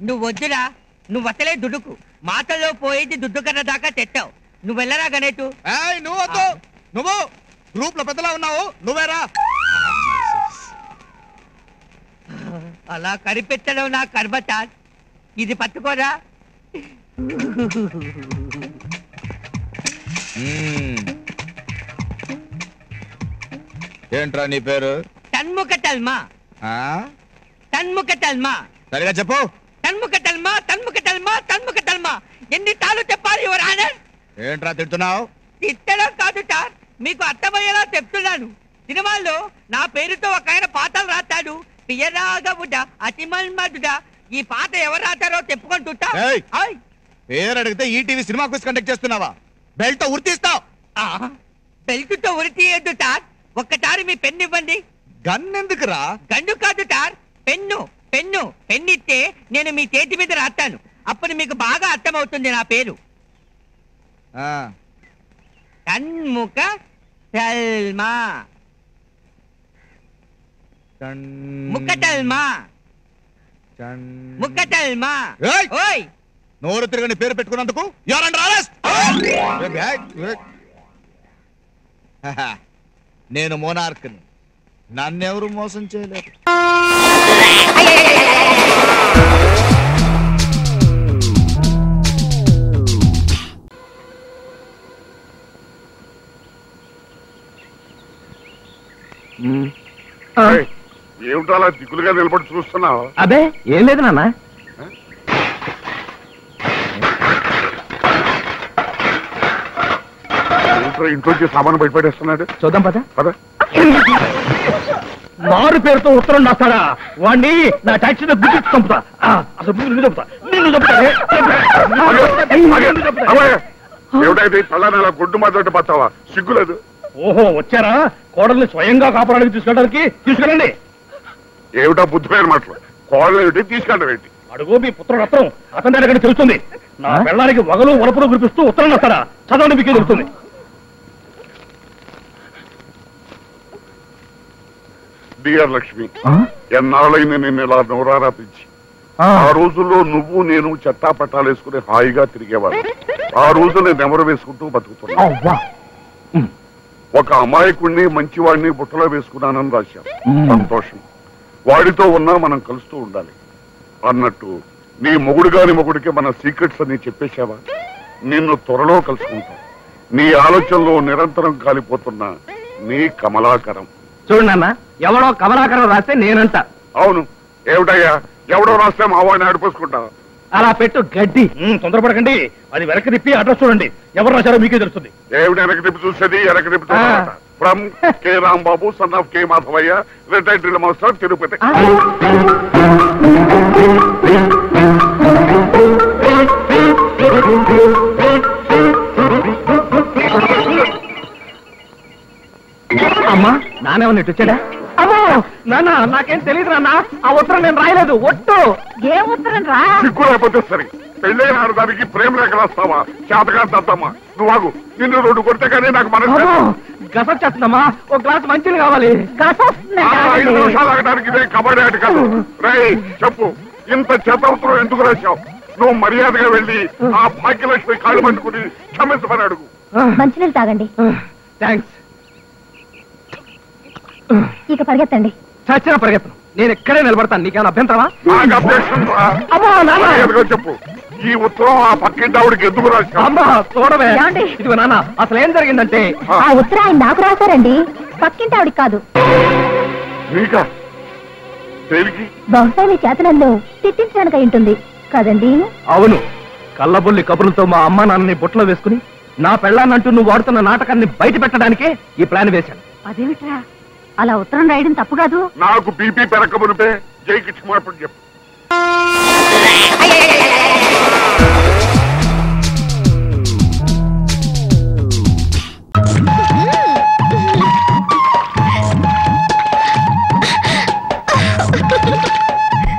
నువ్వు వద్దురా, నువ్వు అసలే దుడుకు. మాటల్లో పోయేది దుడ్డు కన్నా దాకా తెట్టావు. నువ్వు వెళ్ళరా గణేటు. నువ్వు వద్దు, నువ్వు గ్రూప్ లో పెద్దలా ఉన్నావు, నువ్వేరా. అలా కనిపెట్టడం నా కర్మత. ఇది పట్టుకోరా. ఏంట్రా నీ పేరు? తన్ముఖ తల్మా. తన్ముఖ తల్మా. సరిగా చెప్పు. తన్ముఖ తల్మా, తన్ముఖ తల్మా, తన్ముఖ తల్మా. ఎన్ని తాళ్ళు చెప్పాలి యువర్ ఆనర్? ఏంట్రా తిడుతున్నావు? తిట్టడం కాదు సార్, మీకు అర్థమయ్యేలా చెప్తున్నాను. సినిమాల్లో నా పేరుతో ఒక ఆయన పాటలు రాస్తాడు. పియరాగబుడ్డ అతిమల్మడుడ. ఈ పాట ఎవరు రాస్తారో చెప్పుకుంటుంటా. పేరు అడిగితే ఈటీవీ సినిమా క్విజ్ కండక్ట్ చేస్తున్నావా? బెల్ట్ ఉరితీస్తావు. బెల్ట్ తో ఉరి తీయద్దు సార్. ఒక్కసారి మీ పెన్ను ఇవ్వండి. గన్ ఎందుకురా? గన్ను కాదు సార్, పెన్ను. పెన్ను పెన్ను ఇస్తే నేను మీ చేతి మీద రాస్తాను. అప్పుడు మీకు బాగా అర్థమవుతుంది నా పేరు. తన్ముఖ తల్మా. ముక్కటల్మా. ముక్కటల్మా. ఓయ్, నోరు తిరగని పేరు పెట్టుకున్నందుకు నేను మోనార్క్ని. నన్నెవరు మోసం చేయలేరు. ఏమిటో అలా దిగులుగా నిలబడి చూస్తున్నావు? అదే ఏం లేదు నాన్న. ఇంట్లోంచి సామాను బయటపడేస్తున్నాడు. చూద్దాం పద. పద. మారు పేరుతో ఉత్తరం రాస్తాడా? వాణ్ణి నా టాక్సీలో గుర్తు చంపుతా. అసలు నిన్ను చంపుతా, నిన్ను చంపుతా. ఏమిటైతే తలని అలా గుడ్డు మాట్లాడి పడతావా? సిగ్గులేదు. ఓహో వచ్చారా? కోడల్ని స్వయంగా కాపాడానికి తీసుకెళ్ళడానికి. తీసుకెళ్ళండి. ఏమిటా బుద్ధి పేరు మాటలు? కోడలు ఏమిటి, తీసుకెళ్ళడం ఏంటి? అడుగు మీ పుత్రుడు అత్తరం అతని దగ్గర తెలుస్తుంది. నా పెళ్ళానికి వగలు వలపులు కురిపిస్తూ ఉత్తరం రాస్తాడా? చదవండి, మీకే తెలుస్తుంది. డియర్ లక్ష్మి, ఎన్నాళ్ళైంది నిన్ను ఇలా నోరారా పిలిచి. ఆ రోజుల్లో నువ్వు నేను చెత్తా పట్టాలు వేసుకుని హాయిగా తిరిగేవాడు. ఆ రోజు నేను నెమరు వేసుకుంటూ బతుకుతున్నా. ఒక అమాయకుడిని మంచివాడిని బుట్టలో వేసుకున్నానని రాశాం. సంతోషం. వాడితో ఉన్నా మనం కలుస్తూ ఉండాలి అన్నట్టు నీ మొగుడు గాని మొగుడికి మన సీక్రెట్స్ అన్ని చెప్పేశావా? నిన్ను త్వరలో కలుసుకుంటాం. నీ ఆలోచనలో నిరంతరం కాలిపోతున్న నీ కమలాకరం. చూడు నాన్న, ఎవడో కమలాకరం రాస్తే నేనంట. అవును, ఏమిటయ్యా, ఎవడో రాస్తే మా వాడిని ఆడిపోసుకుంటా. అలా పెట్టు గడ్డి. తొందరపడకండి, అది వెనక్కి తిప్పి అడ్రస్ చూడండి. ఎవరు రాశారో మీకే తెలుస్తుంది. ఏమిటి వెనక్కి తిప్పి చూసేది? వెనక్కి తిప్పి from K Rambabu, son of K Madhavayya, retired drill master, Tirupati. అమ్మా, నానేమన్నట్టు వచ్చాడా? అమ్మో నాన్న, నాకేం తెలియదు నాన్న. ఆ ఉత్తరం నేను రాయలేదు. ఒట్టు. ఏ ఉత్తరం రా? సిగ్గు లేకపోతే సరే. పెళ్ళైన ఆడదానికి ప్రేమ లేఖ రాస్తావా? చేతగా తద్దమ్మా. నువ్వు ఆగు. నిన్ను రోడ్డు కొడితే కానీ నాకు మనసు. గసొచ్చేస్తుందమ్మా, ఒక గ్లాస్ మంచిది కావాలి. 5 నిమిషాలు ఆగడానికి ఇదే కబడ్డీ ఆట కాదు. రై చెప్పు, ఇంత చేత ఉత్తరం ఎందుకు రాశావు? నువ్వు మర్యాదగా వెళ్ళి ఆ భాగ్యలక్ష్మి కాళ్ళు పట్టుకుని క్షమించమని అడుగు. మంచినీళ్ళు తాగండి. థ్యాంక్స్. ఇక పరిగెత్తండి. చచ్చిన పరిగెత్తను. నేను ఎక్కడే నిలబడతాను. నీకేమైనా అభ్యంతరమా? చెప్పు, ఈ ఉత్తరం ఆ పక్కింటి ఆవిడకి ఎందుకు రాశావు? అమ్మా చూడవే. ఇదిగో నాన్న, అసలు ఏం జరిగిందంటే ఆ ఉత్తరం ఆయన నాకు రాశారండి, పక్కింటి ఆవిడకి కాదు. బహుశా మీ చేతనన్ను తిట్టించడానికి ఉంటుంది కదండి? అవును, కళ్ళబొల్లి కబుర్లతో మా అమ్మ నాన్నని బుట్టలో వేసుకుని నా పెళ్ళాన్నంటూ నువ్వు వాడుతున్న నాటకాన్ని బయట పెట్టడానికే ఈ ప్లాన్ వేశాను. అదేమిట్రా, అలా ఉత్తరం రాయడం తప్పు కాదు. నాకు బీపీ పెరగమునిపే జైకి క్షమాపణ చెప్పు.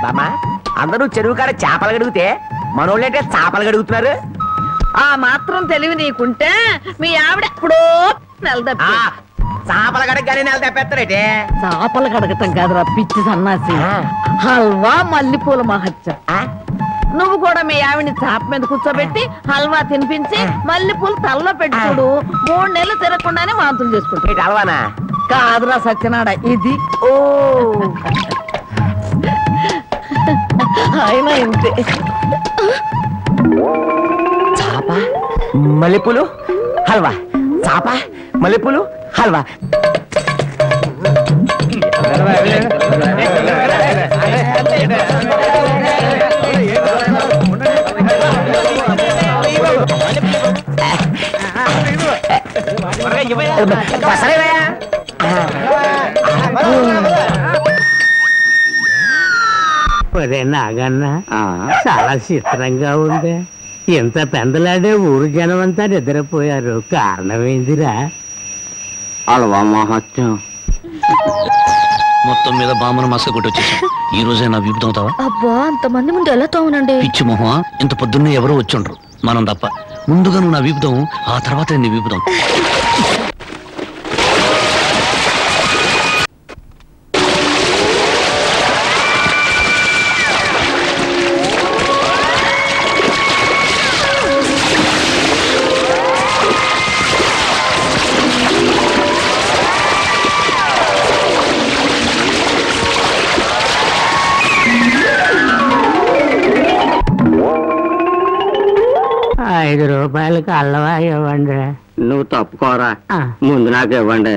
బామా, అందరూ చెరువు కాడ చేపలు గడుగుతే మనోళ్ళంటే చేపలు గడుగుతున్నారు. ఆ మాత్రం తెలివి నీకుంటే మీ ఆవిడ ఎప్పుడో నెలదప్పి చేపల గడగని నెల తెప్పేస్తారేటే. చేపలు కడగటం కాదురా పిచ్చి సన్నాసి. హల్వా మల్లెపూల మహత్యం. నువ్వు కూడా మీ ఆవిడ్ని చాప మీద కూర్చోబెట్టి హల్వా తినిపించి మల్లెపూలు తలలో పెట్టుకోడు 3 నెలలు తిరగకుండానే వాంతులు చేసుకుంటాడు. హల్వానా? కాదురా సత్యనాడ, ఇది ఓ ఆయన ఇంతే. చాప మల్లెపూలు హల్వా, చాప మల్లెపూలు హల్వా. నాగన్న చాలా చిత్రంగా ఉంది. ఎంత పెందలాడే ఊరు జనం అంతా నిద్రపోయారు. కారణం ఏందిరా? అలవా మహత్యం. మొత్తం మీద బామ్మను మసక కొట్టి వచ్చేసాం. ఈ రోజే నా వీపు తోముతావా? అబ్బా, అంతమంది ముందు ఎలా తోమనండి? పిచ్చి మొహమా, ఇంత పొద్దున్నే ఎవరో వచ్చుండ్రు, మనం తప్ప. ముందుగా నువ్వు నా వీపుదాం, ఆ తర్వాత నీ వీపుదాం. ₹5 అల్లవా ఇవ్వండి. నువ్వు తప్పుకోరా, ముందు నాకు ఇవ్వండి.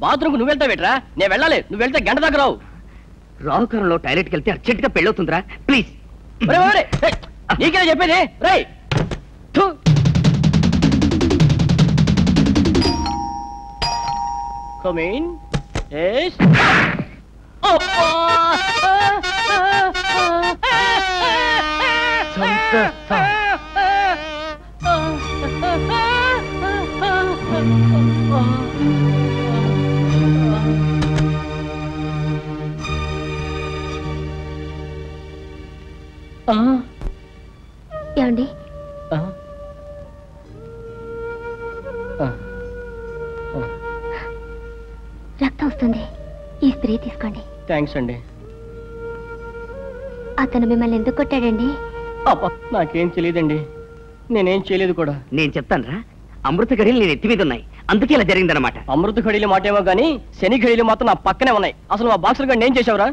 బాత్రూమ్ నువ్వు వెళ్తా బెట్రా, నేను వెళ్ళాలి. నువ్వు వెళ్తే గంట దగ్గర రావు. రావుకారంలో టాయిలెట్కి వెళ్తే అర్జెంట్గా పెళ్ళవుతుందిరా, ప్లీజ్. నీకేనా చెప్పేది? రై Come in. Yes. Oh. ఏమండి? రక్తం వస్తుంది, ఈ స్ప్రే తీసుకోండి. థ్యాంక్స్ అండి. అతను మిమ్మల్ని ఎందుకు కొట్టాడండి? నాకేం తెలియదండి, నేనేం చేయలేదు కూడా. నేను చెప్తానురా, అమృత ఘడియలు నేను ఎత్తి మీద ఉన్నాయి, అందుకే ఇలా జరిగిందనమాట. అమృత ఘడియలు మాటేమో గానీ శని ఘడియలు మాత్రం నా పక్కనే ఉన్నాయి. అసలు మా బాక్సర్ గారిని ఏం చేసావురా?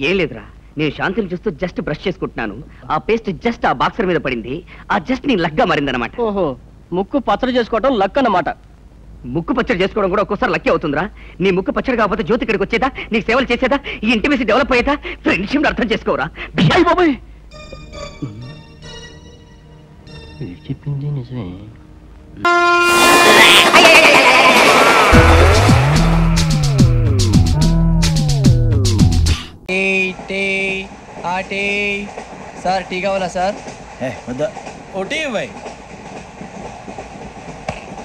ఏం లేదురా, నేను శాంతిని చూస్తూ జస్ట్ బ్రష్ చేసుకుంటున్నాను. ఆ పేస్ట్ జస్ట్ ఆ బాక్సర్ మీద పడింది. ఆ జస్ట్ నీ లక్గా మారిందనమాట. ఓహో, ముక్కు పచ్చడి చేసుకోవడం లక్ అన్నమాట. ముక్కు పచ్చడి చేసుకోవడం కూడా ఒక్కోసారి లక్కే అవుతుందిరా. నీ ముక్కు పచ్చడి కాకపోతే జ్యోతి ఇక్కడికి వచ్చేదా, నీకు సేవలు చేసేదా, ఈ ఇంటిమేసి డెవలప్ అయ్యేదా? ఫ్రెండ్షిప్ అర్థం చేసుకోరా. బాబాయ్ చెప్పింది నిజమే. సార్ టీ కావాలా సార్? టీ ఇవ్వాయి.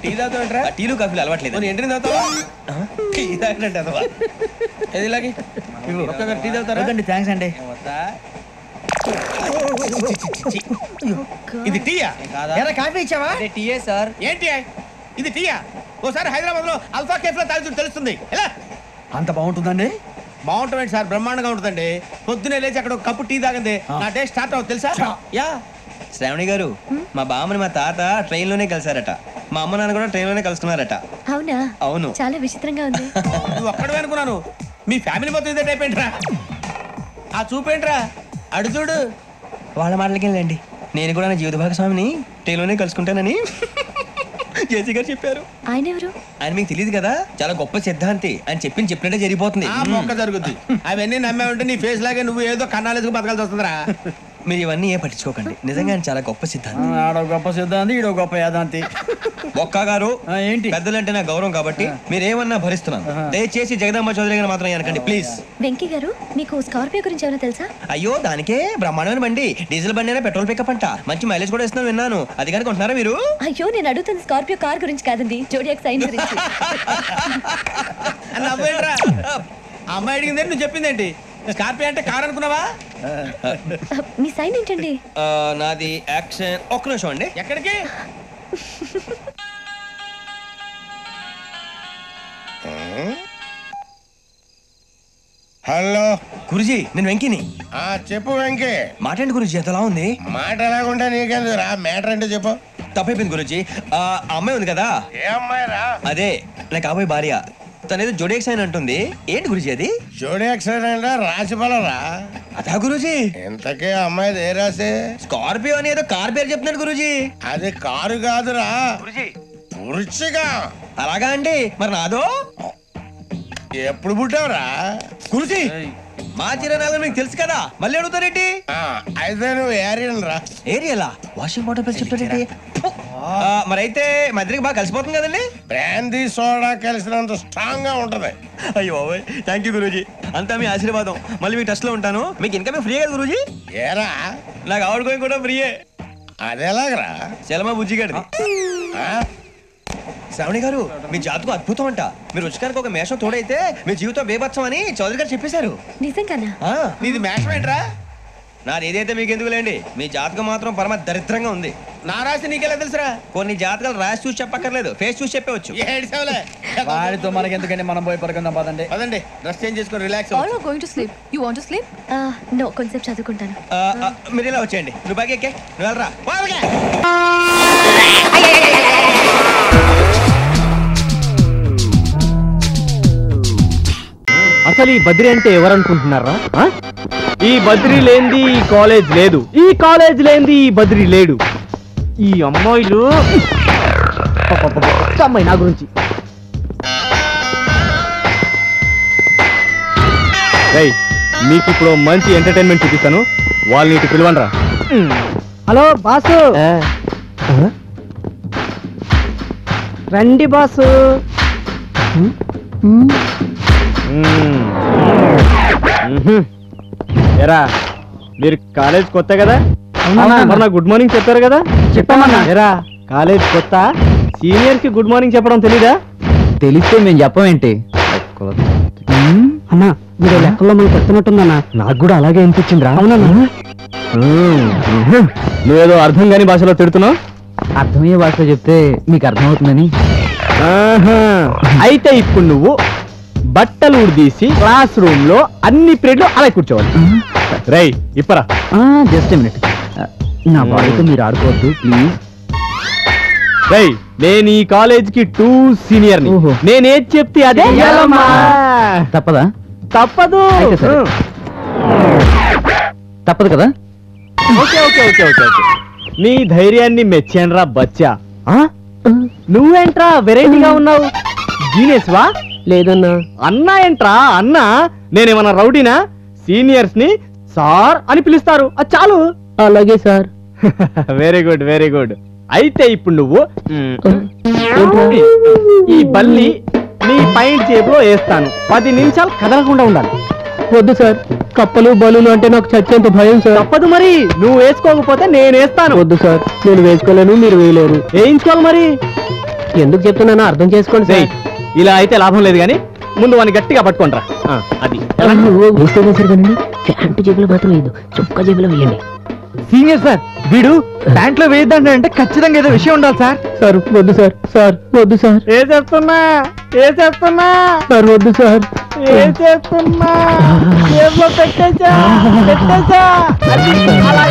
టీ తాగుతావుంటారా? టీలు కాఫీలు అలవాట్లేదు. ఎంట్రీ తాగుతావా? టీ తాగినట్టు అదవా. ఏది ఇలాగే ఒక్కగారు టీ తాగుతారా? థ్యాంక్స్ అండి. ఇది టీయా? కాఫీ ఇచ్చావా? టీయే సార్. ఏంటి ఇది టీయా? ఓసారి హైదరాబాద్ లో అల్ఫా కేఫ్ లో తాగుతూ తెలుస్తుంది. ఎలా అంత బాగుంటుందండి? బాగుంటుంది సార్, బ్రహ్మాండంగా ఉంటుందండి. పొద్దునే లేచి అక్కడ ఒక కప్పు టీ తాగింది నా డే స్టార్ట్ అవుతుంది తెలుసా? యా శ్రావణి గారు, మా బామ్మని మా తాత ట్రైన్ లోనే కలిసారట. మా అమ్మ నాన్న కూడా ట్రైన్ లోనే కలుస్తున్నారట. అవునా? అవును. చాలా విచిత్రంగా ఉంది. నువ్వు ఒక్కడే అనుకున్నాను, మీ ఫ్యామిలీ మొత్తం ఇదే టైప్ ఏంట్రా? ఆ చూపేంట్రా, అడు చూడు. వాళ్ళ మాటలకి వెళ్ళండి, నేను కూడా నా జీవిత భాగస్వామిని ట్రైన్ లోనే కలుసుకుంటానని జేసీ గారు చెప్పారు. ఆయన ఎవరు? ఆయన మీకు తెలియదు కదా, చాలా గొప్ప సిద్ధాంతి. ఆయన చెప్పినట్టే జరిగిపోతుంది. మొక్క జరుగుద్ది. అవన్నీ నమ్మే ఉంటే నీ ఫేస్ లాగే నువ్వు ఏదో కన్నాలేసుకు బతకాల్సి వస్తుందిరా. మీరు ఇవన్నీ ఏ పట్టించుకోకండి. నిజంగా ఆయన చాలా గొప్ప సిద్ధాంతి. ఆడో గొప్ప సిద్ధాంతి, ఈడో గొప్ప యాదాంతి. బొక్క గారు ఏంటి? పెద్దలంటే నా గౌరవం కాబట్టి మీరేమన్నా భరిస్తున్నాను. దయచేసి జగదమ్మ చౌదరి గారు మాత్రం అనకండి ప్లీజ్. వెంకీ గారు, మీకు స్కార్పియో గురించి ఏమైనా తెలుసా? అయ్యో దానికే బ్రహ్మాండమైన బండి. డీజిల్ బండి అయినా పెట్రోల్ పికప్ అంట. మంచి మైలేజ్ కూడా ఇస్తున్నాను విన్నాను. అది కానీ కొంటున్నారా మీరు? అయ్యో నేను అడుగుతుంది స్కార్పియో కార్ గురించి కాదండి, జోడియాక్ సైన్ గురించి. అమ్మాయి అడిగింది నువ్వు చెప్పిందేంటి? స్కార్పియో అంటే కార్ అనుకున్నావా? మీ సైన్ ఏంటండి? నాది యాక్షన్. ఒక్క నిమిషం అండి. ఎక్కడికి? హలో గురుజీ, నేను వెంకిని. చెప్పు వెంకీ. మాట్లాడండి గురుజీ, ఎంతలా ఉంది? మాట ఎలాగుంటా నీకెందుకు రా, మ్యాటర్ అంటే చెప్పు. తప్పైపోయింది గురుజీ. ఆ అమ్మాయి ఉంది కదా, ఏ అమ్మాయి రా? అదే నా కాబోయే భార్య. తనేదో జోడియాక్ సైన్ అంటుంది. ఏంటి గురుజీ అది? జోడియాక్ సైన్ అంటే రాసి బలరా? అదా గురుజీ. ఇంతకే అమ్మాయిది ఏ రాసి? స్కార్పియో అని ఏదో కార్ పేరు చెప్తున్నాడు గురుజీ. అది కారు కాదురా వృచ్చిగా. అలాగా అండి, మరి నాదో? ఎప్పుడు పుట్టావురా గురుజీ? మా చిరనాలు మీకు తెలుసు కదా, మళ్ళీ అడుగుతారేంటి? అయితే నువ్వు ఏరియన్ రా. ఏరియలా? వాషింగ్ వాటర్ పేరు చెప్తారేంటి? మరైతే మా ఇద్దరికి బాగా కలిసిపోతుంది కదండి. బ్రాందీ సోడా కలిసినంత స్ట్రాంగ్ గా ఉంటది. అయ్యో థ్యాంక్ యూ గురూజీ, అంతా మీ ఆశీర్వాదం. మళ్ళీ మీకు టెస్ట్ లో ఉంటాను. మీకు ఇన్కమ్ ఫ్రీ కదా గురూజీ? ఏరా నాకు ఆవిడ గోయింగ్ కూడా ఫ్రీయే. అదేలాగరా? చలమా బుజ్జి గారి. శ్రావణి గారు, మీ జాతకు అద్భుతం అంట. మీరు రుచికారికి ఒక మేషం తోడైతే మీ జీవితం బేబత్సం అని చౌదరి గారు చెప్పేశారు. నిజంగానా? నీది మేషం ఏంట్రా? నాది ఏదైతే మీకు ఎందుకులేండి, మీ జాతకం మాత్రం పరమ దరిద్రంగా ఉంది. నా రాసి నీకెలా తెలుసురా? కొన్ని జాతకాలు రాసి చూసి చెప్పక్కర్లేదు, ఫేస్ చూసి చెప్పవచ్చు. వాడితో మనకి ఎందుకంటే మనం పోయి పడుకుందాం పదండి. పదండి, డ్రెస్ చేంజ్ చేసుకొని relax. All are going to sleep. You want to sleep? No, కొంచెం చదువుకుంటాను. మీరు ఇలా వచ్చేయండి. నువ్వు బాగా ఎక్కే, నువ్వు వెళ్ళరా. అసలు ఈ బద్రి అంటే ఎవరనుకుంటున్నారా? ఈ బద్రి లేనిది ఈ కాలేజ్ లేదు, ఈ కాలేజ్ లేనిది ఈ బద్రి లేడు. ఈ అమ్మాయిలు అమ్మాయి నా గురించి మీకు ఇప్పుడు మంచి ఎంటర్టైన్మెంట్ చూపిస్తాను. వాళ్ళని ఇటు పిలవనరా. హలో బాసు, రండి బాసు. ఎరా మీరు కాలేజ్ కొత్త కదా, నాకు గుడ్ మార్నింగ్ చెప్పారు కదా? చెప్పామన్నా. ఎరా కాలేజ్ కొత్త, సీనియర్ కి గుడ్ మార్నింగ్ చెప్పడం తెలీదా? తెలిస్తే మేము చెప్పమేంటి అన్నా? మీరు లెక్కల్లో మనం కొడుతున్నట్టుందన్నా. నాకు కూడా అలాగే అనిపించిందిరా. అవునన్నా. నువ్వేదో అర్థం కాని భాషలో తిడుతున్నావు. అర్థమయ్యే భాషలో చెప్తే మీకు అర్థమవుతుందని. అయితే ఇప్పుడు నువ్వు బట్టలు ఉడిదీసి క్లాస్ రూమ్ లో అన్ని పీరియడ్లు అలా కూర్చోవాలి. రై ఇప్పరా. జస్ట్ మినిట్, నా బాడీతో మీరు ఆడుకోవద్దు ప్లీజ్. రై నేను ఈ కాలేజ్ కి 2 సీనియర్ ని. నేనేది చెప్తే అదే తప్పదా? తప్పదు. తప్పదు కదా? Okay okay okay okay okay నీ ధైర్యాన్ని మెచ్చానురా బచ్చా. నువ్వేంట్రా వెరైటీగా ఉన్నావు? జీనియస్ వా? లేదన్నా. అన్నా ఏంట్రా అన్నా? నేనేమన్నా రౌడీనా? సీనియర్స్ ని సార్ అని పిలుస్తారు, అది చాలు. అలాగే sir. Very good very good. అయితే ఇప్పుడు నువ్వు ఈ బల్లి నీ పైన జేబులో వేస్తాను. 10 నిమిషాలు కదలకుండా ఉండాలి. వద్దు సార్, కప్పలు బలులు అంటే నాకు చచ్చేంత భయం సార్. తప్పదు మరి, నువ్వు వేసుకోకపోతే నేను వేస్తాను. వద్దు సార్, నేను వేసుకోలేను, మీరు వేయలేరు. వేయించుకోవాలి మరి. ఎందుకు చెప్తున్నానో అర్థం చేసుకోండి సార్. ఇలా అయితే లాభం లేదు కానీ ముందు వాడిని గట్టిగా పట్టుకుంటారా. అది వేస్తేనే సరే కానీ ప్యాంటు జేబులో మాత్రం వేయదు, చొక్కా జేబులో వేయండి. సీనియర్ సార్, వీడు ప్యాంట్లో వేయద్దంటే ఖచ్చితంగా ఏదో విషయం ఉండాలి సార్. సార్ వద్దు సార్, సార్ వద్దు సార్. వేసేస్తున్నా సార్ వద్దు సార్. వేసేస్తున్నా జేబులో పెట్టేసా. అది అలా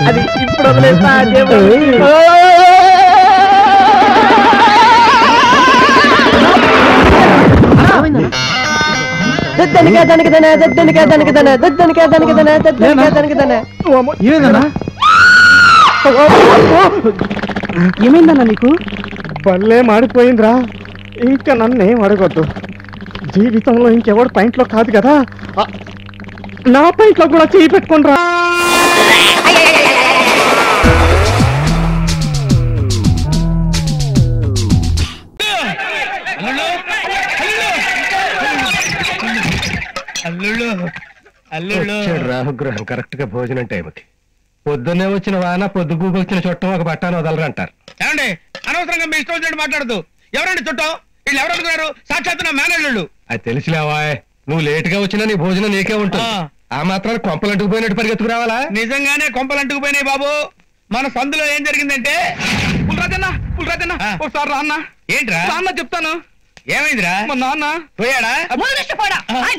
అది ఇప్పుడు వదిలేస్తా జేబులో. ఏమైందన్నా? ఏమైందన్నా నీకు? పల్లె మాడిపోయిందిరా. ఇంకా నన్నేం అడగొద్దు. జీవితంలో ఇంకెవడు పాయింట్లో కాదు కదా, నా పాయింట్లో కూడా చేయి పెట్టుకుండ్రా. రాహుగ్రహం కరెక్ట్ గా భోజనం టైంకి. పొద్దున్నే వచ్చిన వాన పొద్దుగూకు వచ్చిన చుట్టం ఒక బట్టాను వదలరంటారు. ఏమండి అనవసరంగా మీ ఇష్టం వచ్చినట్టు మాట్లాడదు. ఎవరండి చుట్టం? వీళ్ళు ఎవరు అనుకున్నారు? సాక్షాత్ నా మేనల్లుళ్ళు. అది తెలిసిలేవా, నువ్వు లేట్ గా వచ్చినా నీ భోజనం నీకే ఉంటుంది. ఆ మాత్రాన్ని కొంపలు అంటుకుపోయినట్టు పరిగెత్తుకు రావాలా? నిజంగానే కొంపలు అంటుకుపోయినాయి బాబు. మన సందులో ఏం జరిగిందంటే, పుల్రాజన్న ఒకసారి రాన్న. ఏంట్రా అన్న చెప్తాను. ఏమైందిరా? మా నాన్న పోయాడా?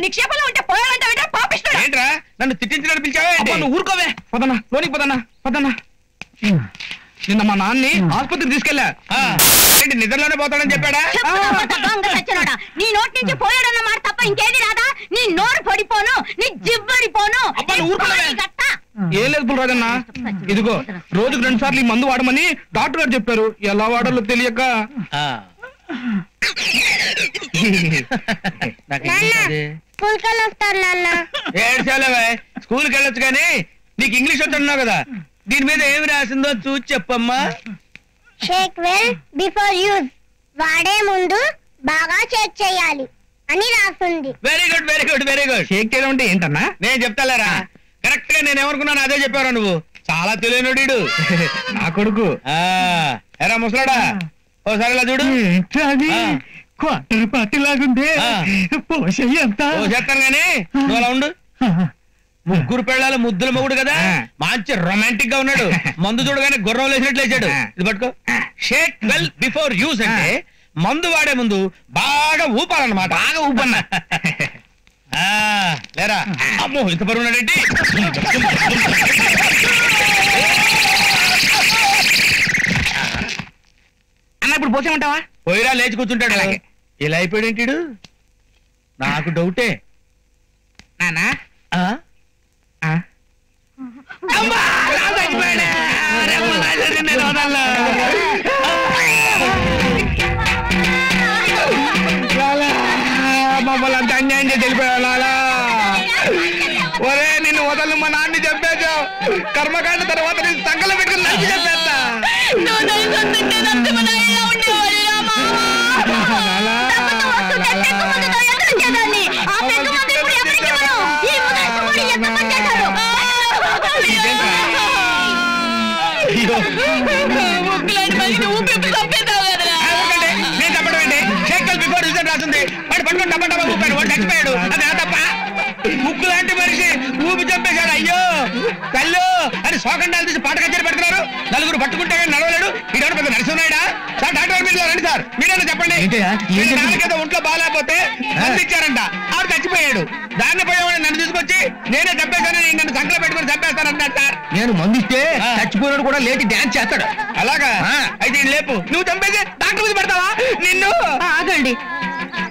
నిక్షేపంలో ఉంటే పోయాడంటే పాపిస్తాడు. ఏంట్రా నన్ను తిట్టించినట్టు పిలిచావా? నువ్వు ఊరుకోవే. పదన్నా లోనికి పదన్నా. నిన్న మా నాన్ని ఆసుపత్రికి తీసుకెళ్ళా. ఏంటి నిద్రలోనే పోతాడని చెప్పాడా? నీ నోటి నుంచి పోయాడన్న మాట తప్ప ఇంకేది రాదా? నీ నోరు పడిపోను, నీ జివ్వడిపోను. ఏం లేదు పుల్రాజన్న, ఇదిగో రోజుకు 2 సార్లు ఈ మందు వాడమని డాక్టర్ గారు చెప్పారు. ఎలా వాడాలో తెలియక. స్కూల్కి వెళ్ళొచ్చు కానీ నీకు ఇంగ్లీష్ వచ్చున్నావు కదా, దీని మీద ఏమి రాసిందో చూసి చెప్పమ్మా. షేక్ వెల్ బిఫోర్ యూజ్, వాడే ముందు బాగా షేక్ చేయాలి అని రాస్తుంది. Very good very good very good. Shake చేయడం అంటే ఏంటన్నా? నేను చెప్తాలేరా. కరెక్ట్ గా నేను ఏమనుకున్నాను అదే చెప్పారా నువ్వు. చాలా తెలియనుడు నా కొడుకు. ఎరా ముసలాడా ఓసారి ఇలా చూడు. క్వార్టర్ పార్టీ లాగుంది. పోసేస్తాను గానీ నువ్వు అలా ఉండు. ముగ్గురు పెళ్ళాల ముద్దుల మొగుడు కదా, మంచి రొమాంటిక్ గా ఉన్నాడు. మందు చూడగానే గుర్రం లేచినట్లు లేచాడు. ఇది పట్టుకో. షేక్ వెల్ బిఫోర్ యూజ్ అంటే మందు వాడే ముందు బాగా ఊపాలన్నమాట. బాగా ఊపన్నా లేరా? అమ్మో ఇంత బరువు ఉన్నాడేంటి? అన్న ఇప్పుడు పోసేమంటావా? పోయిరా లేచి కూర్చుంటాడు. ఇలా అయిపోయాడేంటి? నాకు డౌటే. నానా మమ్మల్ని అంత అన్యాయం చేసి వెళ్ళిపోయాలా? ఒరే నిన్ను వదలు మా నాన్న చెప్పేశావు. కర్మకాండ తర్వాత నేను సంకలం పెట్టుకుని నచ్చి చెప్పేస్తా. నేను చెప్పడం ఏంటి? షేక్ బిఫోర్ యూజ్ రాసింది. వాడు పట్టుకొని డబ్బా డబ్బా ఊపాడు. వాడు చచ్చిపోయాడు. అదే తప్ప. ముక్కు లాంటి మనిషి ఊపి చంపేశాడు. అయ్యో కళ్ళు అని శోకండాలు తీసి పాట కచేరి పెడుతున్నారు. నలుగురు పట్టుకుంటే నడవలేడు. ఇటువంటి పెద్ద నరసింహనాయుడా? సార్ డాక్టర్ మీరు రండి సార్. మీరేనా చెప్పండి. నాలుగేదో ఒంట్లో బాగాలేకపోతే ఇచ్చారంట. ఆవిడ చచ్చిపోయాడు. దాన్ని పోయేవాడు నన్ను తీసుకొచ్చి నేనే చంపేశానని నన్ను సంకలో పెట్టుకుని చంపేస్తానంటారు సార్. నేను మందిస్తే చచ్చిపోయినాడు కూడా లేచి డాన్స్ చేస్తాడు. అలాగా? అయితే లేపు. నువ్వు చంపేసి డాక్టర్ మీద పెడతావా? నిన్ను ఆగండి.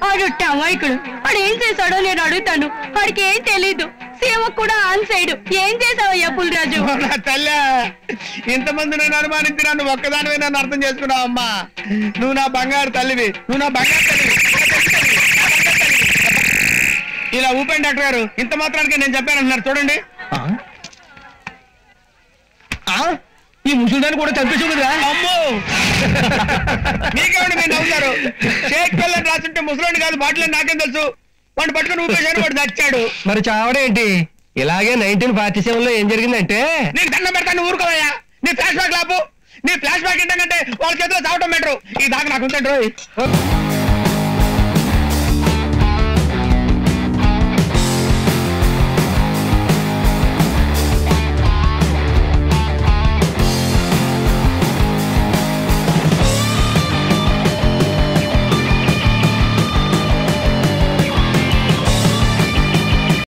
ఆడుట్ట అమాయకుడు. వాడు ఏం చేశాడో నేను అడుగుతాను. వాడికి ఏం తెలీదు. సేవకు కూడా ఆన్ సైడ్. ఏం చేసావయ్యా పుల్రాజు? తల్లి ఇంతమంది నేను అనుమానించి నన్ను ఒక్కదానివే నన్ను అర్థం చేసుకున్నావు అమ్మా. నువ్వు నా బంగారు తల్లివి. నువ్వు నా బంగారు తల్లివి. ఇలా ఊపండి డాక్టర్ గారు. ఇంత మాత్రానికి నేను చెప్పానంటున్నారు చూడండి. ఈ ముసలిదాన్ని కూడా చంపేసి కదా. అమ్మో మీకేమండి మీరు నవ్వుతారు? షేక్ పిల్లని రాసుంటే ముసలోని కాదు బాటిల్ అని నాకేం తెలుసు. వాడు పట్టుకుని ఊపేశాడు. వాడు చచ్చాడు. మరి చావడేంటి? ఇలాగే 1947 లో ఏం జరిగిందంటే, నేను దండం పెడతాను ఊరుకోవయ్యా. నీ ఫ్లాష్ బ్యాక్ లాపు. నీ ఫ్లాష్ బ్యాక్ ఏంటంటే వాళ్ళ చేతిలో చావటం బెటరు. ఈ దాకా నాకు ఉందండి.